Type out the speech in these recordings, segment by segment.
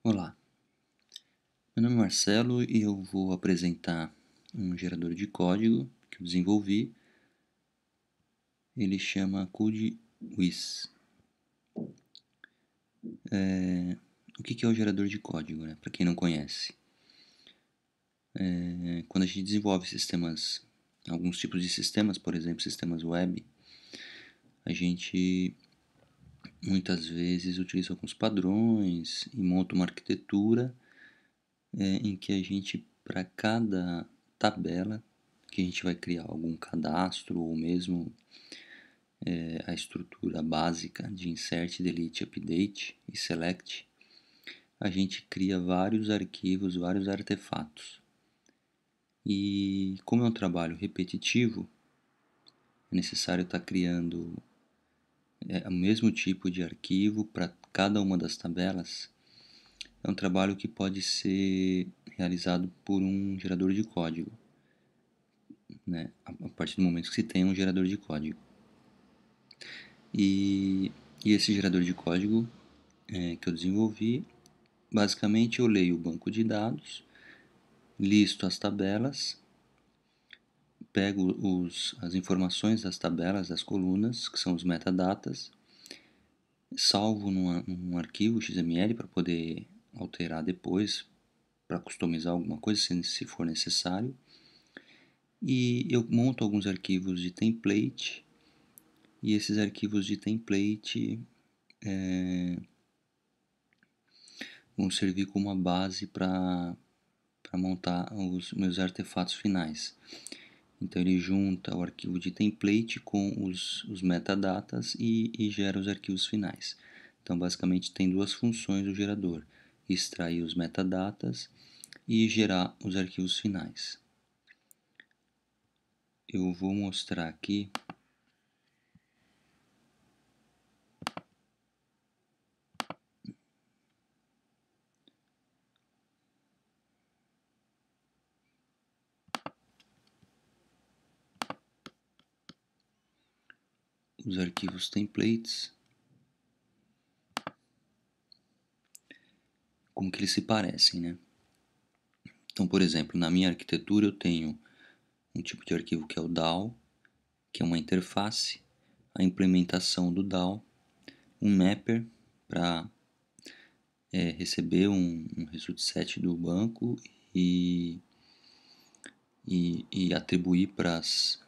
Olá, meu nome é Marcelo e eu vou apresentar um gerador de código que eu desenvolvi. Ele chama CodeWiz. O que é o gerador de código, né? Para quem não conhece. Quando a gente desenvolve sistemas, alguns tipos de sistemas, por exemplo, sistemas web, a gente muitas vezes utiliza alguns padrões e monta uma arquitetura em que a gente, para cada tabela que a gente vai criar algum cadastro ou mesmo a estrutura básica de insert, delete, update e select, a gente cria vários arquivos, vários artefatos. E como é um trabalho repetitivo, é necessário estar criando o mesmo tipo de arquivo para cada uma das tabelas. É um trabalho que pode ser realizado por um gerador de código, né? A partir do momento que se tem um gerador de código. E esse gerador de código que eu desenvolvi, basicamente eu leio o banco de dados, listo as tabelas, pego as informações das tabelas, das colunas, que são os metadatas, salvo num arquivo XML para poder alterar depois, para customizar alguma coisa se for necessário. E eu monto alguns arquivos de template, e esses arquivos de template vão servir como uma base para montar os meus artefatos finais. Então ele junta o arquivo de template com os metadatas e gera os arquivos finais. Então basicamente tem duas funções do gerador: extrair os metadatas e gerar os arquivos finais. Eu vou mostrar aqui os arquivos templates, como que eles se parecem, né? Então, por exemplo, na minha arquitetura eu tenho um tipo de arquivo que é o DAO, que é uma interface, a implementação do DAO, um mapper para receber um result set do banco e, e atribuir para as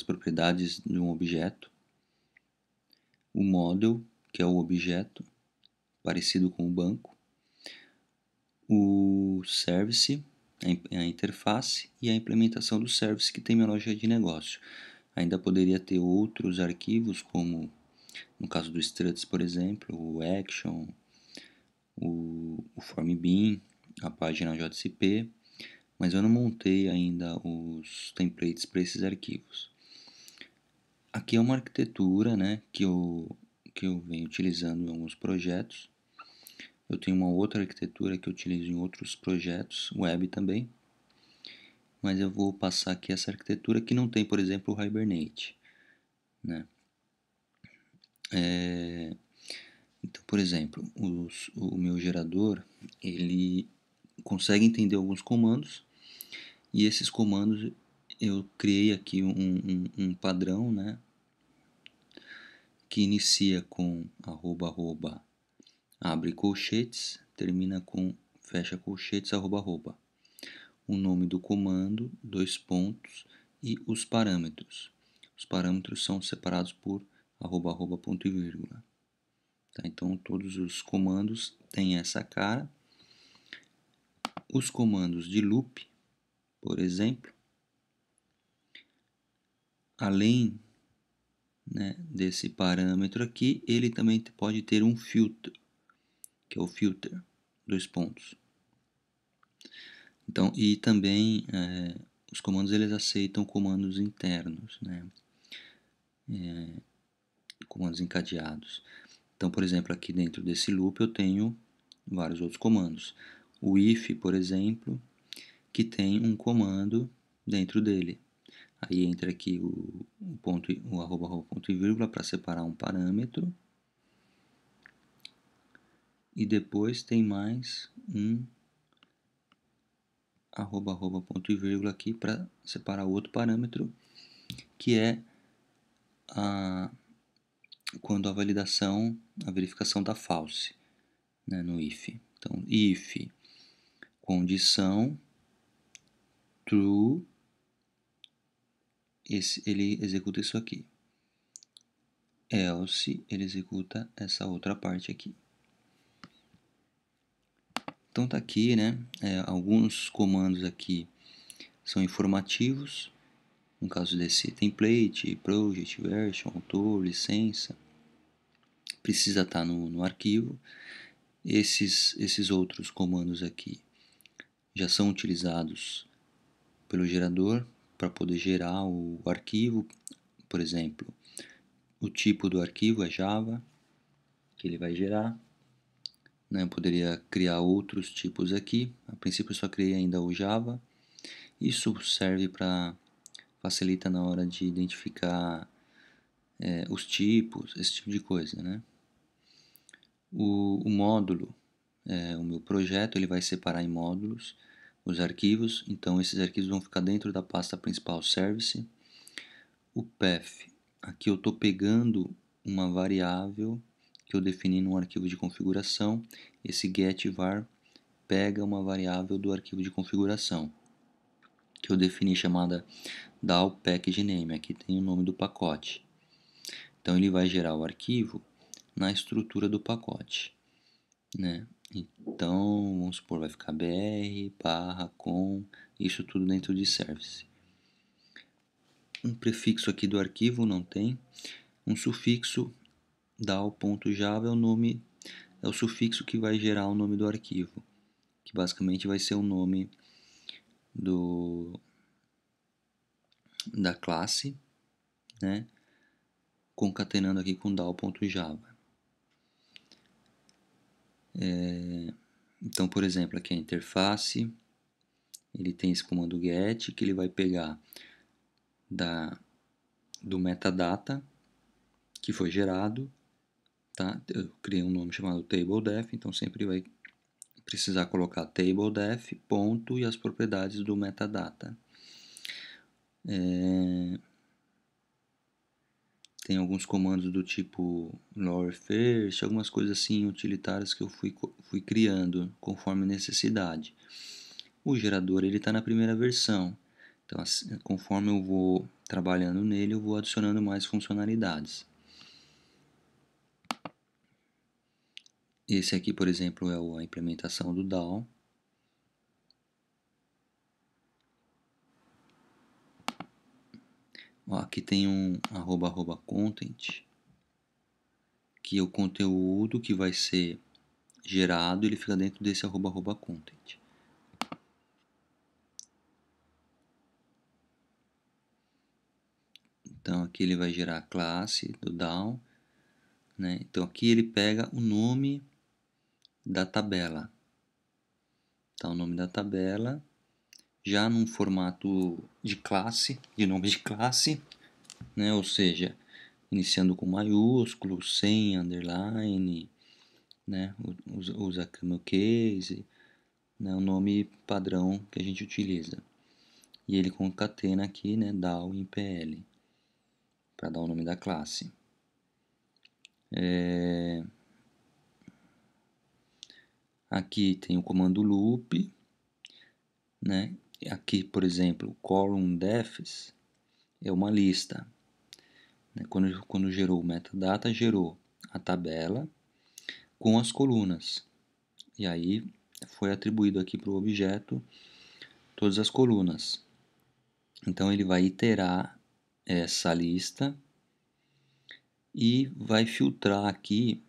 propriedades de um objeto, o model, que é o objeto, parecido com o banco, o service, a interface, e a implementação do service, que tem minha lógica de negócio. Ainda poderia ter outros arquivos, como no caso do struts, por exemplo, o action, o form bean, a página JCP, mas eu não montei ainda os templates para esses arquivos. Aqui é uma arquitetura, né, que eu venho utilizando em alguns projetos. Eu tenho uma outra arquitetura que eu utilizo em outros projetos, web também. Mas eu vou passar aqui essa arquitetura que não tem, por exemplo, o Hibernate, né? Então, por exemplo, o meu gerador, ele consegue entender alguns comandos, e esses comandos eu criei aqui um padrão, né, que inicia com arroba, abre colchetes, termina com fecha colchetes, arroba. O nome do comando, dois pontos, e os parâmetros. Os parâmetros são separados por ponto e vírgula. Tá? Então todos os comandos têm essa cara. Os comandos de loop, por exemplo, além, né, desse parâmetro aqui, ele também pode ter um filter, que é o filter, dois pontos. Então, e também os comandos eles aceitam comandos internos, né, comandos encadeados. Então, por exemplo, aqui dentro desse loop eu tenho vários outros comandos. O if, por exemplo, que tem um comando dentro dele. Aí entra aqui o ponto, o arroba ponto e vírgula para separar um parâmetro. e depois tem mais um ponto e vírgula aqui para separar outro parâmetro, que é quando a verificação da false, né, no if. Então, if condição true, ele executa isso aqui. Else, ele executa essa outra parte aqui. Então tá aqui, né? Alguns comandos aqui são informativos. No caso desse template, project, version, autor, licença, precisa estar no arquivo. Esses outros comandos aqui já são utilizados pelo gerador para poder gerar o arquivo. Por exemplo, o tipo do arquivo é Java, que ele vai gerar. Eu poderia criar outros tipos aqui. A princípio eu só criei ainda o Java. Isso serve para facilita na hora de identificar os tipos, esse tipo de coisa, né? O módulo, o meu projeto, ele vai separar em módulos os arquivos. Então esses arquivos vão ficar dentro da pasta principal service. O path, aqui eu estou pegando uma variável que eu defini num arquivo de configuração. Esse getVar pega uma variável do arquivo de configuração que eu defini, chamada DAO package name. Aqui tem o nome do pacote. Então ele vai gerar o arquivo na estrutura do pacote, né? Então vamos supor, vai ficar br/com, isso tudo dentro de service. Um prefixo aqui do arquivo não tem. Um sufixo dal.java é o sufixo que vai gerar o nome do arquivo, que basicamente vai ser o nome da classe, né? Concatenando aqui com dal.java. Então, por exemplo, aqui a interface, ele tem esse comando get, que ele vai pegar do metadata que foi gerado, tá? Eu criei um nome chamado tabledef, então sempre vai precisar colocar tabledef, ponto, e as propriedades do metadata. Tem alguns comandos do tipo lower first, algumas coisas assim utilitárias que eu fui criando conforme necessidade. O gerador ele está na primeira versão, então assim, conforme eu vou trabalhando nele, eu vou adicionando mais funcionalidades. Esse aqui, por exemplo, é a implementação do DAO. Ó, aqui tem um @content, que é o conteúdo que vai ser gerado, ele fica dentro desse @content. Então aqui ele vai gerar a classe do DAO, né? Então aqui ele pega o nome da tabela. Então o nome da tabela já num formato de classe, de nome de classe, né? Ou seja, iniciando com maiúsculo, sem underline, né? Usa camel case, né? O nome padrão que a gente utiliza. E ele concatena aqui, né? DAO em PL, para dar o nome da classe. Aqui tem o comando loop, né? Aqui, por exemplo, column defs é uma lista. Quando gerou o metadata, gerou a tabela com as colunas. E aí foi atribuído aqui para o objeto todas as colunas. Então ele vai iterar essa lista e vai filtrar aqui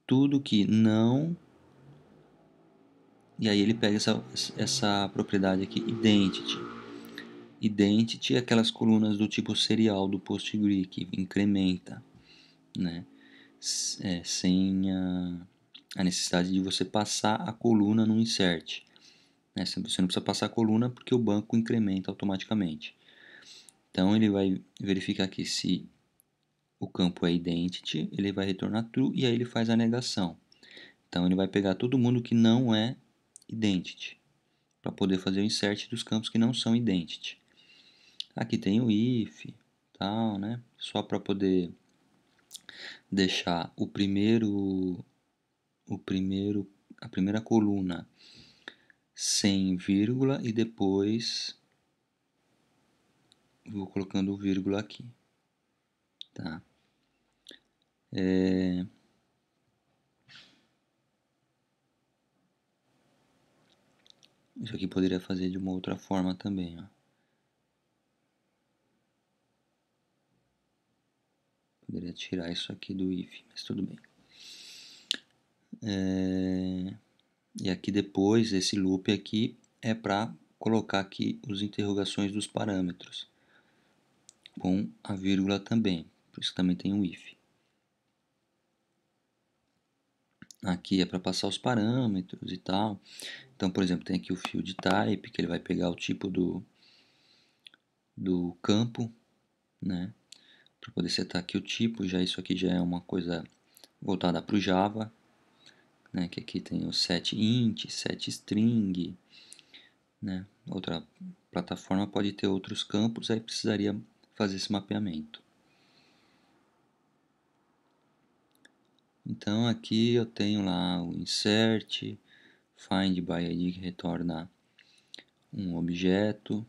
tudo que não. E aí ele pega essa propriedade aqui, identity. Identity é aquelas colunas do tipo serial do PostgreSQL, que incrementa, né? Sem a necessidade de você passar a coluna no insert. Né? Você não precisa passar a coluna porque o banco incrementa automaticamente. Então ele vai verificar aqui se o campo é identity, ele vai retornar true e aí ele faz a negação. Então ele vai pegar todo mundo que não é identity, para poder fazer o insert dos campos que não são identity. Aqui tem o if, tal, né? Só para poder deixar a primeira coluna sem vírgula e depois vou colocando o vírgula aqui, tá? Isso aqui poderia fazer de uma outra forma também, ó. Poderia tirar isso aqui do if, mas tudo bem. E aqui depois, esse loop aqui é para colocar aqui as interrogações dos parâmetros, com a vírgula também, por isso também tem um if. Aqui é para passar os parâmetros e tal. Então, por exemplo, tem aqui o field type, que ele vai pegar o tipo do campo, né? Para poder setar aqui o tipo, isso aqui já é uma coisa voltada para o Java, né? Que aqui tem o setInt, setString, né? Outra plataforma pode ter outros campos, aí precisaria fazer esse mapeamento. Então aqui eu tenho lá o insert, find by id, que retorna um objeto,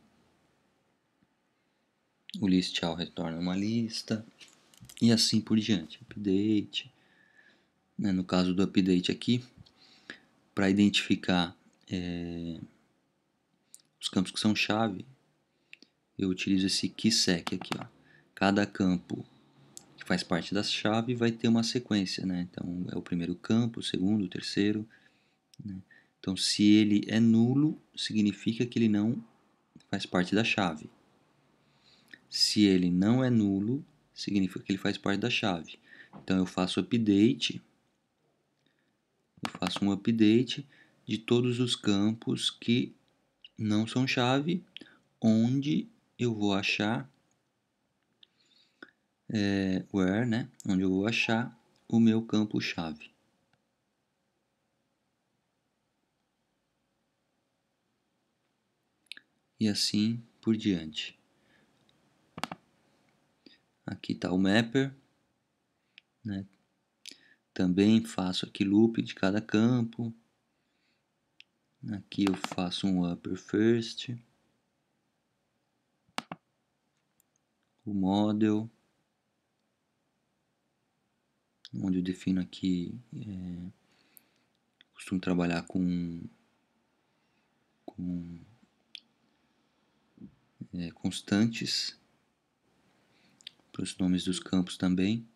o list all retorna uma lista, e assim por diante. Update, né? No caso do update aqui, para identificar os campos que são chave, eu utilizo esse keysec aqui, ó. Cada campo que faz parte da chave vai ter uma sequência, né? Então é o primeiro campo, o segundo, o terceiro, né? Então se ele é nulo, significa que ele não faz parte da chave. Se ele não é nulo, significa que ele faz parte da chave. Então eu faço um update de todos os campos que não são chave, onde eu vou achar where, né? Onde eu vou achar o meu campo chave. E assim por diante. Aqui está o mapper, né? Também faço aqui loop de cada campo. Aqui eu faço um upper first, o model, onde eu defino aqui, costumo trabalhar com constantes para os nomes dos campos também.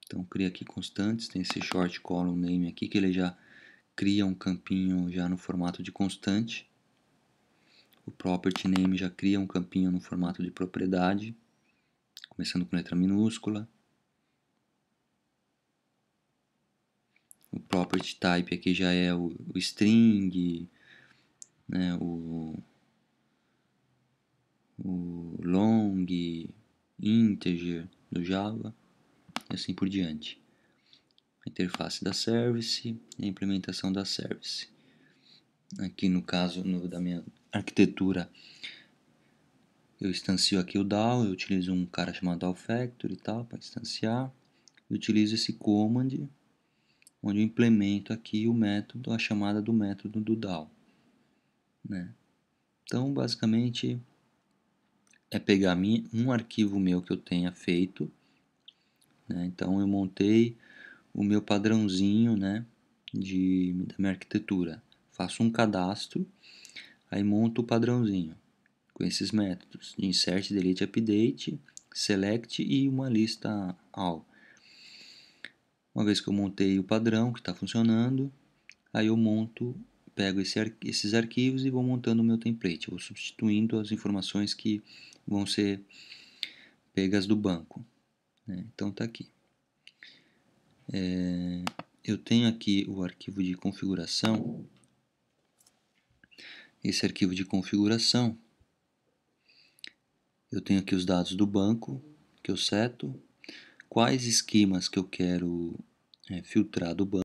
Então cria aqui constantes, tem esse short column name aqui que ele já cria um campinho já no formato de constante. O property name já cria um campinho no formato de propriedade, começando com letra minúscula. O property type aqui já é o string, né, o long, integer do Java e assim por diante. A interface da service e a implementação da service. Aqui no caso da minha arquitetura, eu instancio aqui o DAO, eu utilizo um cara chamado DAOFactory e tal para instanciar. Eu utilizo esse command, onde eu implemento aqui o método, a chamada do método do DAO, né? Então, basicamente, é pegar um arquivo meu que eu tenha feito, né? Então, eu montei o meu padrãozinho, né, da minha arquitetura. Faço um cadastro, aí monto o padrãozinho com esses métodos de insert, delete, update, select e uma lista all. Uma vez que eu montei o padrão que está funcionando, aí eu pego esses arquivos e vou montando o meu template. Eu vou substituindo as informações que vão ser pegas do banco, né? Então tá aqui. Eu tenho aqui o arquivo de configuração. Esse arquivo de configuração, eu tenho aqui os dados do banco que eu seto, quais esquemas que eu quero filtrar do banco.